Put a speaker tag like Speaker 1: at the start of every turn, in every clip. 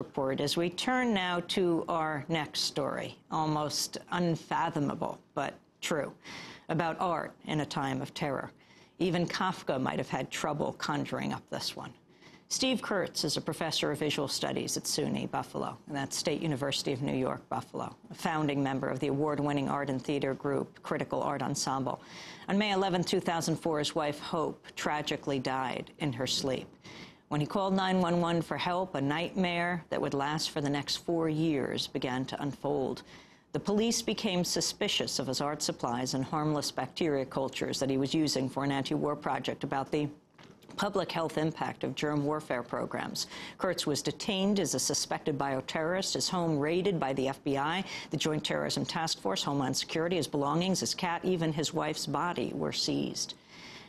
Speaker 1: Report as we turn now to our next story, almost unfathomable, but true, about art in a time of terror. Even Kafka might have had trouble conjuring up this one. Steve Kurtz is a professor of visual studies at SUNY Buffalo, and that's State University of New York, Buffalo, a founding member of the award-winning art and theater group Critical Art Ensemble. On May 11, 2004, his wife, Hope, tragically died in her sleep. When he called 911 for help, a nightmare that would last for the next 4 years began to unfold. The police became suspicious of his art supplies and harmless bacteria cultures that he was using for an anti-war project about the public health impact of germ warfare programs. Kurtz was detained as a suspected bioterrorist, his home raided by the FBI, the Joint Terrorism Task Force, Homeland Security, his belongings, his cat, even his wife's body were seized.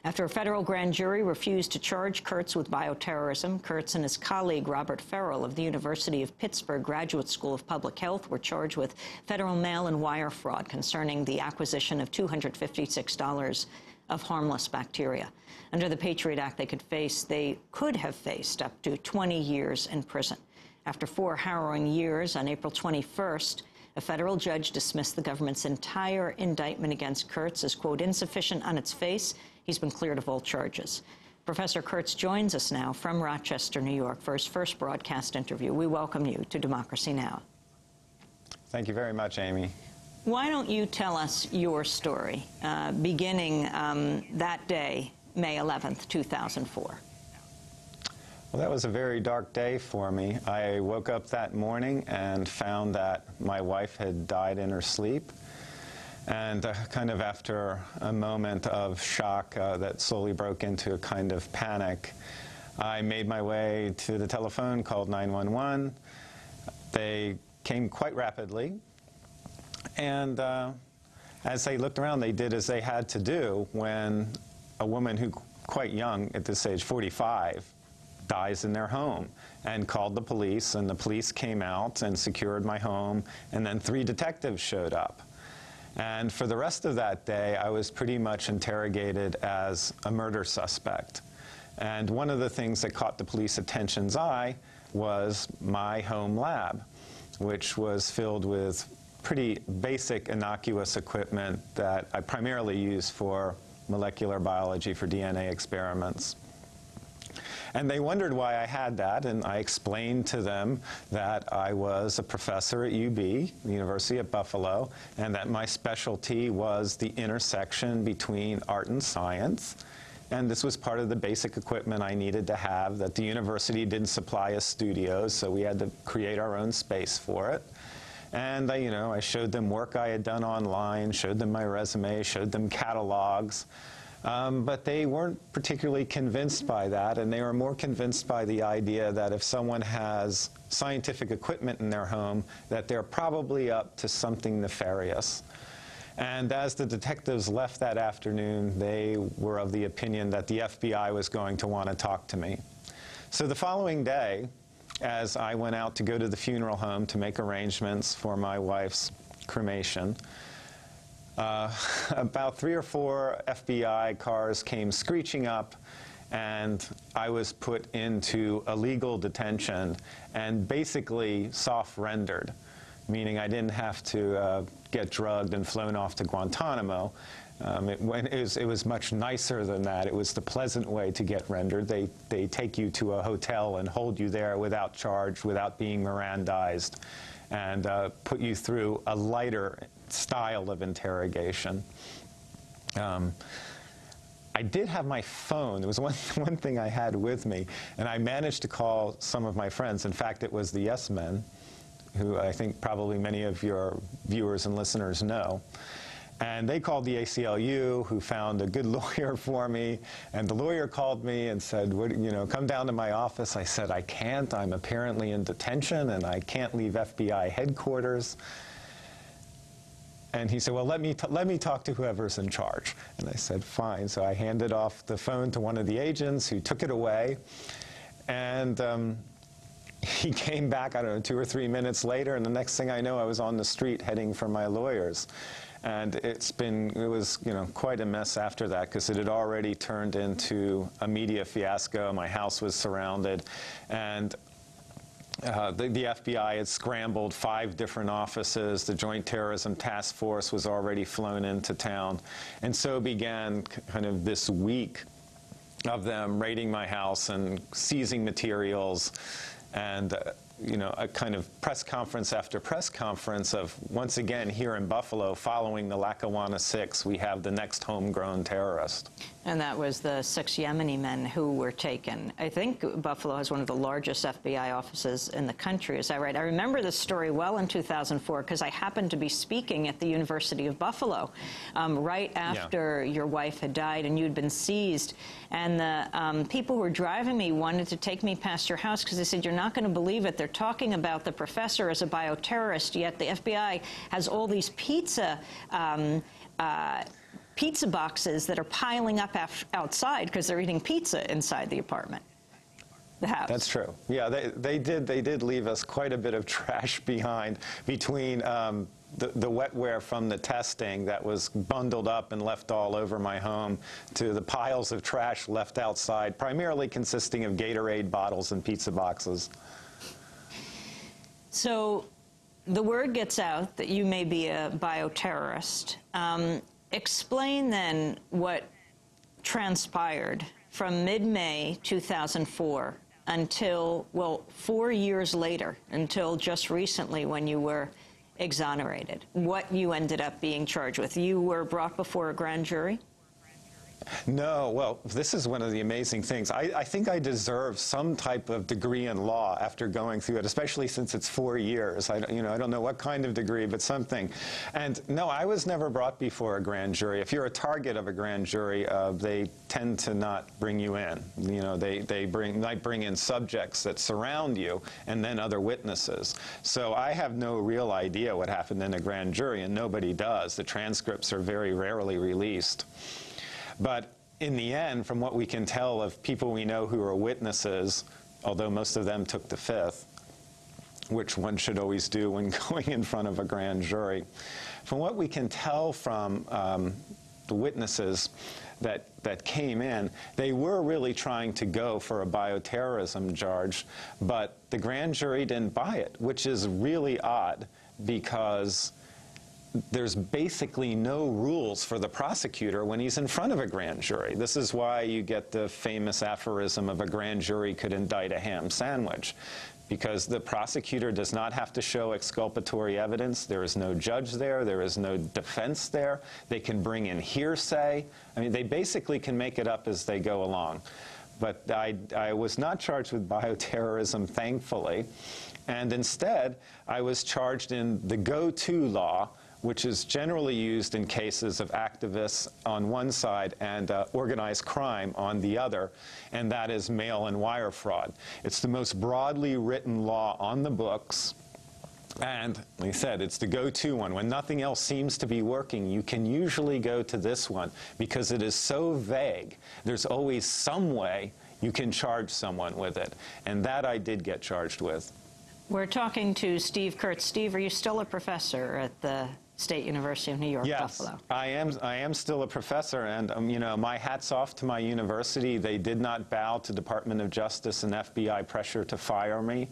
Speaker 1: After a federal grand jury refused to charge Kurtz with bioterrorism, Kurtz and his colleague Robert Farrell of the University of Pittsburgh Graduate School of Public Health were charged with federal mail-and-wire fraud concerning the acquisition of $256 of harmless bacteria. Under the Patriot Act, they could have faced up to 20 years in prison. After 4 harrowing years, on April 21st, a federal judge dismissed the government's entire indictment against Kurtz as, quote, insufficient on its face. He's been cleared of all charges. Professor Kurtz joins us now from Rochester, New York, for his first broadcast interview. We welcome you to Democracy Now!
Speaker 2: Thank you very much, Amy.
Speaker 1: Why don't you tell us your story, beginning that day, May 11th, 2004?
Speaker 2: Well, that was a very dark day for me. I woke up that morning and found that my wife had died in her sleep. And kind of after a moment of shock that slowly broke into a kind of panic, I made my way to the telephone, called 911. They came quite rapidly. And as they looked around, they did as they had to do when a woman who, quite young at this age, 45, dies in their home, and called the police, and the police came out and secured my home, and then 3 detectives showed up. And for the rest of that day, I was pretty much interrogated as a murder suspect. And one of the things that caught the police attention's eye was my home lab, which was filled with pretty basic innocuous equipment that I primarily use for molecular biology, for DNA experiments. And they wondered why I had that, and I explained to them that I was a professor at UB, the University of Buffalo, and that my specialty was the intersection between art and science. And this was part of the basic equipment I needed to have, that the university didn't supply us studios, so we had to create our own space for it. And I showed them work I had done online, showed them my resume, showed them catalogs. But they weren't particularly convinced by that, and they were more convinced by the idea that if someone has scientific equipment in their home, that they're probably up to something nefarious. And as the detectives left that afternoon, they were of the opinion that the FBI was going to want to talk to me. So the following day, as I went out to go to the funeral home to make arrangements for my wife's cremation, about 3 or 4 FBI cars came screeching up, and I was put into illegal detention and basically soft-rendered, meaning I didn't have to get drugged and flown off to Guantanamo. It was much nicer than that. It was the pleasant way to get rendered. They take you to a hotel and hold you there without charge, without being Mirandized, and put you through a lighter style of interrogation. I did have my phone. There was one thing I had with me, and I managed to call some of my friends. In fact, it was the Yes Men, who I think probably many of your viewers and listeners know. And they called the ACLU, who found a good lawyer for me. And the lawyer called me and said, come down to my office. I said, I can't. I'm apparently in detention, and I can't leave FBI headquarters. And he said, well, let me talk to whoever's in charge. And I said, fine. So I handed off the phone to one of the agents, who took it away. And he came back, I don't know, 2 or 3 minutes later, and the next thing I know, I was on the street heading for my lawyers. And it was quite a mess after that, because it had already turned into a media fiasco. My house was surrounded. And The FBI had scrambled 5 different offices. The Joint Terrorism Task Force was already flown into town. And so began kind of this week of them raiding my house and seizing materials, and you know, a kind of press conference after press conference of, once again, here in Buffalo, following the Lackawanna 6, we have the next homegrown terrorist.
Speaker 1: And that was the 6 Yemeni men who were taken. I think Buffalo has one of the largest FBI offices in the country. Is that right? I remember this story well in 2004 because I happened to be speaking at the University of Buffalo right after your wife had died and you'd been seized. And the people who were driving me wanted to take me past your house because they said, you're not going to believe it. They're talking about the professor as a bioterrorist, yet the FBI has all these pizza boxes that are piling up outside because they're eating pizza inside the apartment, the house.
Speaker 2: That's true. Yeah, they did leave us quite a bit of trash behind between the wetware from the testing that was bundled up and left all over my home to the piles of trash left outside, primarily consisting of Gatorade bottles and pizza boxes.
Speaker 1: So the word gets out that you may be a bioterrorist. Explain then what transpired from mid-May 2004 until, well, 4 years later, until just recently when you were exonerated, what you ended up being charged with. You were brought before a grand jury?
Speaker 2: No, well, this is one of the amazing things. I think I deserve some type of degree in law after going through it, especially since it's 4 years. I don't know what kind of degree, but something. And no, I was never brought before a grand jury. If you're a target of a grand jury, they tend to not bring you in. You know, they might bring in subjects that surround you and then other witnesses. So I have no real idea what happened in a grand jury, and nobody does. The transcripts are very rarely released. But in the end, from what we can tell of people we know who are witnesses, although most of them took the Fifth, which one should always do when going in front of a grand jury, from what we can tell from the witnesses that came in, they were really trying to go for a bioterrorism charge, but the grand jury didn't buy it, which is really odd because there's basically no rules for the prosecutor when he's in front of a grand jury. This is why you get the famous aphorism of a grand jury could indict a ham sandwich, because the prosecutor does not have to show exculpatory evidence. There is no judge there. There is no defense there. They can bring in hearsay. I mean, they basically can make it up as they go along. But I was not charged with bioterrorism, thankfully, and instead I was charged in the go-to law, which is generally used in cases of activists on one side and organized crime on the other, and that is mail and wire fraud. It's the most broadly written law on the books, and like I said, it's the go-to one. When nothing else seems to be working, you can usually go to this one because it is so vague. There's always some way you can charge someone with it, and that I did get charged with.
Speaker 1: We're talking to Steve Kurtz. Steve, are you still a professor at the State University of New York, Buffalo?
Speaker 2: Yes, I am still a professor, and you know, my hat's off to my university. They did not bow to Department of Justice and FBI pressure to fire me.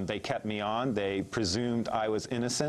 Speaker 2: They kept me on. They presumed I was innocent.